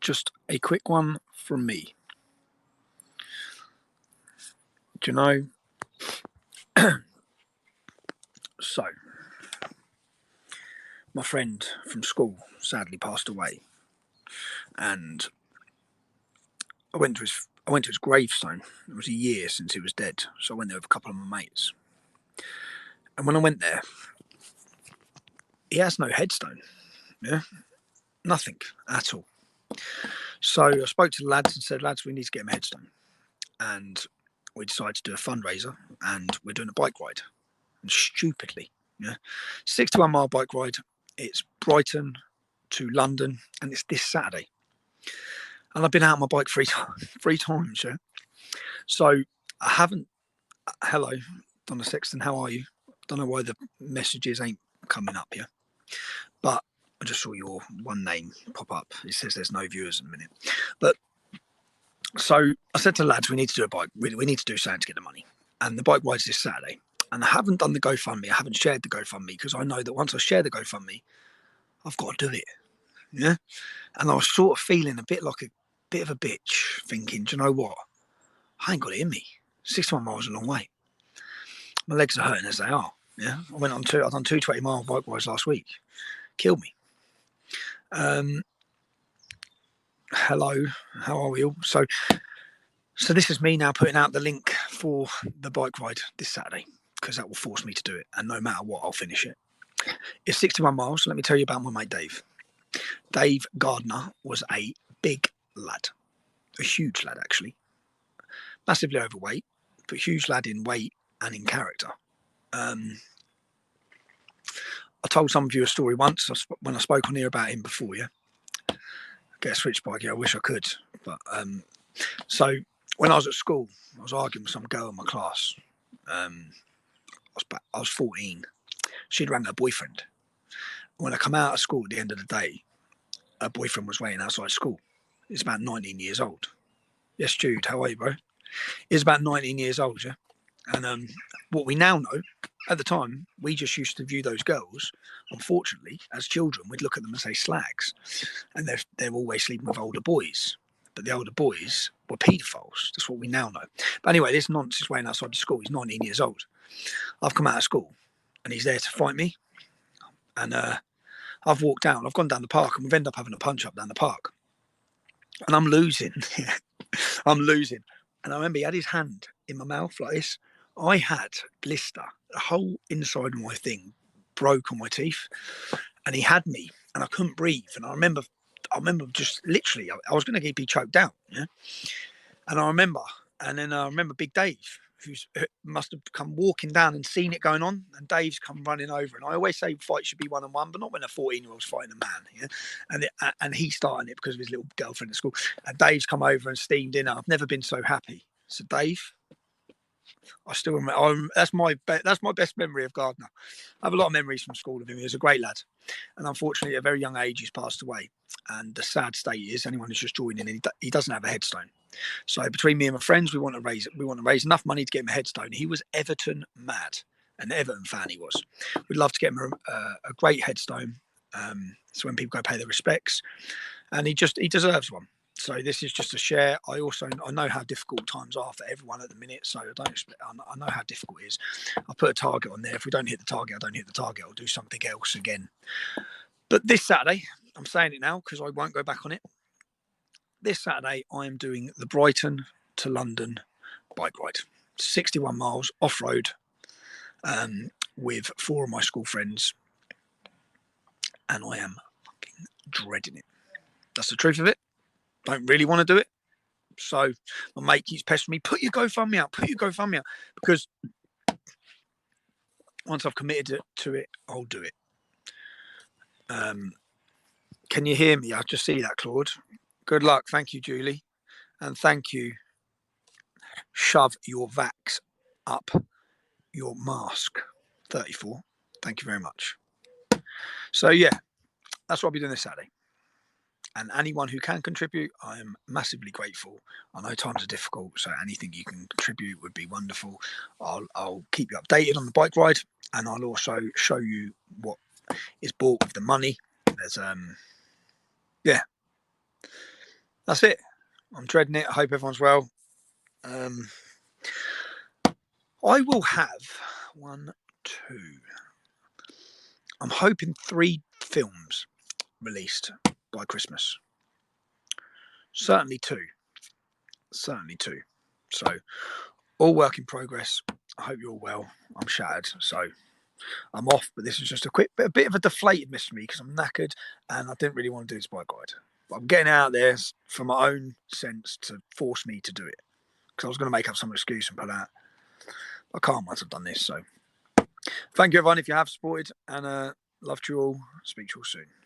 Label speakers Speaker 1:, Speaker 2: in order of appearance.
Speaker 1: Just a quick one from me. Do you know? So, my friend from school sadly passed away, and I went to his gravestone. It was a year since he was dead, so I went there with a couple of my mates. And when I went there, he has no headstone. Yeah, nothing at all. So I spoke to the lads and said, "Lads, we need to get him a headstone." And we decided to do a fundraiser, and we're doing a bike ride. And stupidly, 61-mile bike ride. It's Brighton to London, and it's this Saturday. And I've been out on my bike three times, yeah. So I haven't. Hello, Donna Sexton, how are you? Don't know why the messages ain't coming up here, but I just saw your one name pop up. It says there's no viewers in a minute, but so I said to the lads, we need to do a bike. We need to do something to get the money, and the bike ride's this Saturday. And I haven't done the GoFundMe. I haven't shared the GoFundMe because I know that once I share the GoFundMe, I've got to do it. Yeah. And I was sort of feeling a bit like a bit of a bitch, thinking, do you know what? I ain't got it in me. 61 miles is a long way. My legs are hurting as they are. Yeah. I've done 220-mile bike rides last week. Killed me. Hello, how are we all? So this is me now putting out the link for the bike ride this Saturday, because that will force me to do it. And no matter what, I'll finish it. It's 61 miles. Let me tell you about my mate Dave. Dave Gardner was a big lad, a huge lad actually, massively overweight, but huge lad in weight and in character. I told some of you a story once when I spoke on here about him before. Yeah, get a switch bike. Yeah, I wish I could, but so when I was at school, I was arguing with some girl in my class. I was 14. She'd rang her boyfriend. When I come out of school at the end of the day, her boyfriend was waiting outside school. He's about 19 years old. Yes, Jude, how are you, bro? He's about 19 years old, yeah? And what we now know, at the time, we just used to view those girls, unfortunately, as children. We'd look at them and say slags. And they're always sleeping with older boys. But the older boys were paedophiles. That's what we now know. But anyway, this nonsense is waiting outside the school. He's 19 years old. I've come out of school, and he's there to fight me. And I've walked down. I've gone down the park, and we've ended up having a punch-up down the park. And I'm losing. I'm losing. And I remember he had his hand in my mouth like this. I had blister. The whole inside of my thing broke on my teeth. And he had me, and I couldn't breathe. And I remember just literally, I was going to be choked out. Yeah. And I remember Big Dave, who must have come walking down and seen it going on, and Dave's come running over. And I always say fights should be 1-on-1, but not when a 14-year-old's fighting a man. Yeah? And he's starting it because of his little girlfriend at school. And Dave's come over and steamed dinner. I've never been so happy. So Dave, I still remember. That's my best memory of Gardner. I have a lot of memories from school of him. He was a great lad, and unfortunately, at a very young age, he's passed away. And the sad state is, anyone who's just joining, he doesn't have a headstone. So between me and my friends, we want to raise enough money to get him a headstone. He was Everton mad, an Everton fan he was. We'd love to get him a great headstone, so when people go pay their respects, and he deserves one. So this is just a share. I know how difficult times are for everyone at the minute, so I know how difficult it is. I'll put a target on there. If we don't hit the target, I don't hit the target. I'll do something else again. But this Saturday, I'm saying it now because I won't go back on it. This Saturday, I am doing the Brighton to London bike ride. 61 miles off-road with 4 of my school friends. And I am fucking dreading it. That's the truth of it. Don't really want to do it. So my mate keeps pestering me, put your GoFundMe out. Because once I've committed to it, I'll do it. Can you hear me? I just see that, Claude. Good luck. Thank you, Julie. And thank you. Shove your vax up your mask. 34. Thank you very much. So yeah, that's what I'll be doing this Saturday. And anyone who can contribute, I am massively grateful. I know times are difficult, so anything you can contribute would be wonderful. I'll keep you updated on the bike ride, and I'll also show you what is bought with the money. There's that's it. I'm dreading it. I hope everyone's well. I will have 1, 2. I'm hoping 3 films released by Christmas. Certainly 2. Certainly 2. So, all work in progress. I hope you're all well. I'm shattered, so I'm off. But this is just a bit of a deflated miss for me because I'm knackered and I didn't really want to do this bike ride. But I'm getting out there for my own sense to force me to do it because I was going to make up some excuse and pull out. I can't once I've done this. So, thank you everyone if you have supported, and love to you all. Speak to you all soon.